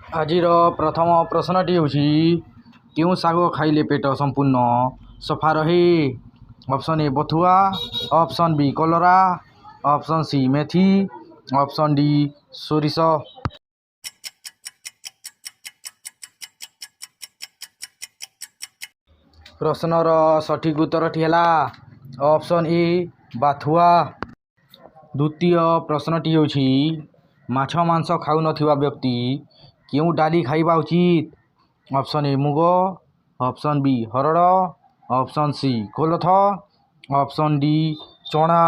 ଆଜିର ପ୍ରଥମ ପ୍ରଶ୍ନଟି ହେଉଛି କେଉଁ ଶାଗ ଖାଇଲେ ପେଟ ସମ୍ପୂର୍ଣ୍ଣ ସଫା ରହେ? ଅପସନ୍ ଏ ବଥୁଆ, ଅପସନ୍ ବି କଲରା, ଅପସନ୍ ସି ମେଥି, ଅପସନ୍ ଡି ସୋରିଷ। ପ୍ରଶ୍ନର ସଠିକ୍ ଉତ୍ତରଟି ହେଲା ଅପସନ୍ ଏ ବାଥୁଆ। ଦ୍ୱିତୀୟ ପ୍ରଶ୍ନଟି ହେଉଛି ମାଛ ମାଂସ ଖାଉନଥିବା ବ୍ୟକ୍ତି କେଉଁ ଡାଲି ଖାଇବା ଉଚିତ? ଅପସନ୍ ଏ ମୁଗ, ଅପସନ୍ ବି ହରଡ଼, ଅପସନ୍ ସି କୋଳଥ, ଅପସନ୍ ଡି ଚଣା।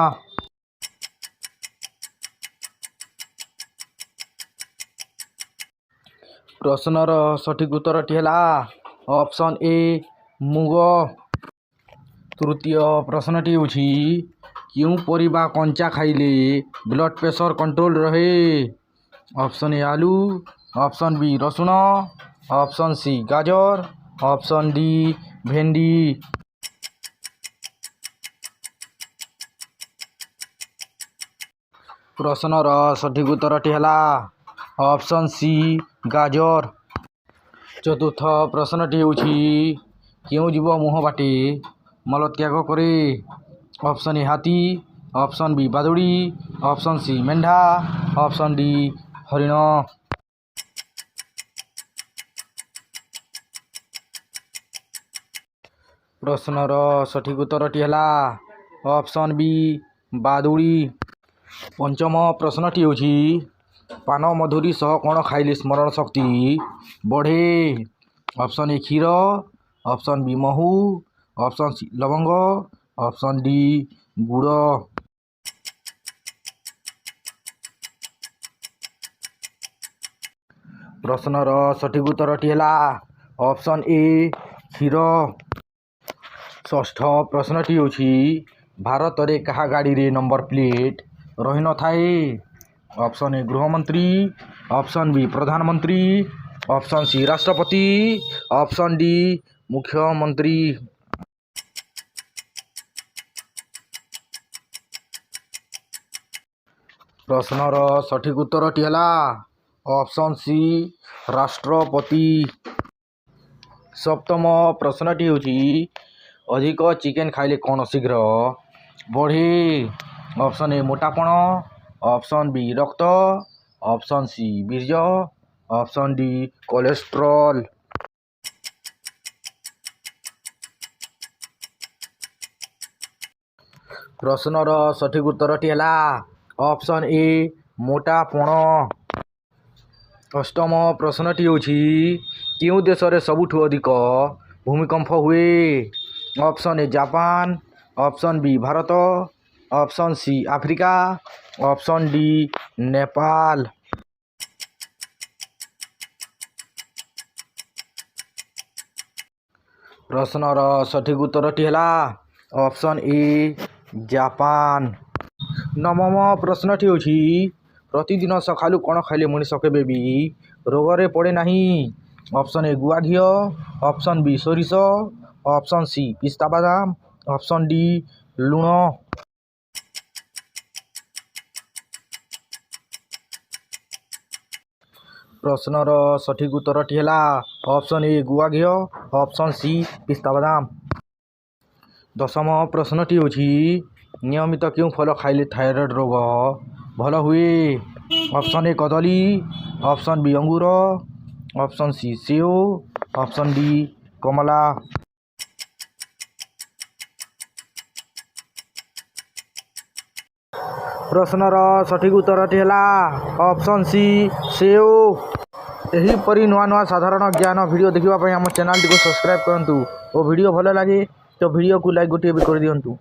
ପ୍ରଶ୍ନର ସଠିକ୍ ଉତ୍ତରଟି ହେଲା ଅପସନ୍ ଏ ମୁଗ। ତୃତୀୟ ପ୍ରଶ୍ନଟି ହେଉଛି କେଉଁ ପରିବା କଞ୍ଚା ଖାଇଲେ ବ୍ଲଡ଼ ପ୍ରେସର କଣ୍ଟ୍ରୋଲ ରହେ? ଅପସନ୍ ଏ ଆଳୁ, ଅପସନ୍ ବି ରସୁଣ, ଅପସନ୍ ସି ଗାଜର, ଅପସନ୍ ଡି ଭେଣ୍ଡି। ପ୍ରଶ୍ନର ସଠିକ୍ ଉତ୍ତରଟି ହେଲା ଅପସନ୍ ସି ଗାଜର। ଚତୁର୍ଥ ପ୍ରଶ୍ନଟି ହେଉଛି କେଉଁ ଜୀବ ମୁହଁ ବାଟେ ମଳତ୍ୟାଗ କରେ? ଅପସନ୍ ଏ ହାତୀ, ଅପସନ୍ ବି ବାଦୁଡ଼ି, ଅପସନ୍ ସି ମେଣ୍ଢା, ଅପସନ୍ ଡି ହରିଣ। ପ୍ରଶ୍ନର ସଠିକ୍ ଉତ୍ତରଟି ହେଲା ଅପସନ୍ ବି ବାଦୁଡ଼ି। ପଞ୍ଚମ ପ୍ରଶ୍ନଟି ହେଉଛି ପାନ ମଧୁରୀ ସହ କ'ଣ ଖାଇଲେ ସ୍ମରଣ ଶକ୍ତି ବଢ଼େ? ଅପସନ୍ ଏ କ୍ଷୀର, ଅପସନ୍ ବି ମହୁ, ଅପସନ୍ ସି ଲବଙ୍ଗ, ଅପସନ୍ ଡି ଗୁଡ଼। ପ୍ରଶ୍ନର ସଠିକ୍ ଉତ୍ତରଟି ହେଲା ଅପସନ୍ ଏ କ୍ଷୀର। ଷଷ୍ଠ ପ୍ରଶ୍ନଟି ହେଉଛି ଭାରତରେ କାହା ଗାଡ଼ିରେ ନମ୍ବର ପ୍ଲେଟ୍ ରହିନଥାଏ? ଅପସନ୍ ଏ ଗୃହମନ୍ତ୍ରୀ, ଅପସନ୍ ବି ପ୍ରଧାନମନ୍ତ୍ରୀ, ଅପସନ୍ ସି ରାଷ୍ଟ୍ରପତି, ଅପସନ୍ ଡି ମୁଖ୍ୟମନ୍ତ୍ରୀ। ପ୍ରଶ୍ନର ସଠିକ୍ ଉତ୍ତରଟି ହେଲା ଅପସନ୍ ସି ରାଷ୍ଟ୍ରପତି। ସପ୍ତମ ପ୍ରଶ୍ନଟି ହେଉଛି ଅଧିକ ଚିକେନ୍ ଖାଇଲେ କ'ଣ ଶୀଘ୍ର ବଢ଼େ? ଅପସନ୍ ଏ ମୋଟାପଣ, ଅପସନ୍ ବି ରକ୍ତ, ଅପସନ୍ ସି ବୀର୍ଯ୍ୟ, ଅପସନ୍ ଡି କୋଲେଷ୍ଟ୍ରଲ୍। ପ୍ରଶ୍ନର ସଠିକ୍ ଉତ୍ତରଟି ହେଲା ଅପସନ୍ ଏ ମୋଟାପଣ। ଅଷ୍ଟମ ପ୍ରଶ୍ନଟି ହେଉଛି କେଉଁ ଦେଶରେ ସବୁଠୁ ଅଧିକ ଭୂମିକମ୍ପ ହୁଏ? Option A Japan, option B Bharat, option C Africa, option D Nepal. ପ୍ରଶ୍ନର ସଠିକ୍ ଉତ୍ତରଟି ହେଲା ଅପସନ୍ ଏ ଜାପାନ। ନବମ ପ୍ରଶ୍ନଟି ହେଉଛି ପ୍ରତିଦିନ ସକାଳୁ କ'ଣ ଖାଇଲେ ମଣିଷ କେବେ ବି ରୋଗରେ ପଡ଼େ ନାହିଁ? ଅପସନ୍ ଏ ଗୁଆ ଘିଅ, ଅପସନ୍ ବି ସୋରିଷ, ଅପସନ୍ ସି ପିସ୍ତା ବାଦାମ, ଅପସନ୍ ଡି ଲୁଣ। ପ୍ରଶ୍ନର ସଠିକ୍ ଉତ୍ତରଟି ହେଲା ଅପସନ୍ ଏ ଗୁଆ ଘିଅ, ଅପସନ୍ ସି ପିସ୍ତା ବାଦାମ। ଦଶମ ପ୍ରଶ୍ନଟି ହେଉଛି ନିୟମିତ କେଉଁ ଫଳ ଖାଇଲେ ଥାଇରଏଡ଼୍ ରୋଗ ଭଲ ହୁଏ? ଅପସନ୍ ଏ କଦଳୀ, ଅପସନ୍ ବି ଅଙ୍ଗୁର, ଅପସନ୍ ସି ସେଓ, ଅପସନ୍ ଡି କମଳା। ପ୍ରଶ୍ନର ସଠିକ୍ ଉତ୍ତରଟି ହେଲା ଅପସନ୍ ସି ସେଓ। ଏହିପରି ନୂଆ ନୂଆ ସାଧାରଣ ଜ୍ଞାନ ଭିଡ଼ିଓ ଦେଖିବା ପାଇଁ ଆମ ଚ୍ୟାନେଲଟିକୁ ସବସ୍କ୍ରାଇବ୍ କରନ୍ତୁ ଓ ଭିଡ଼ିଓ ଭଲ ଲାଗେ ତ ଭିଡ଼ିଓକୁ ଲାଇକ୍ ଗୋଟିଏ ବି କରିଦିଅନ୍ତୁ।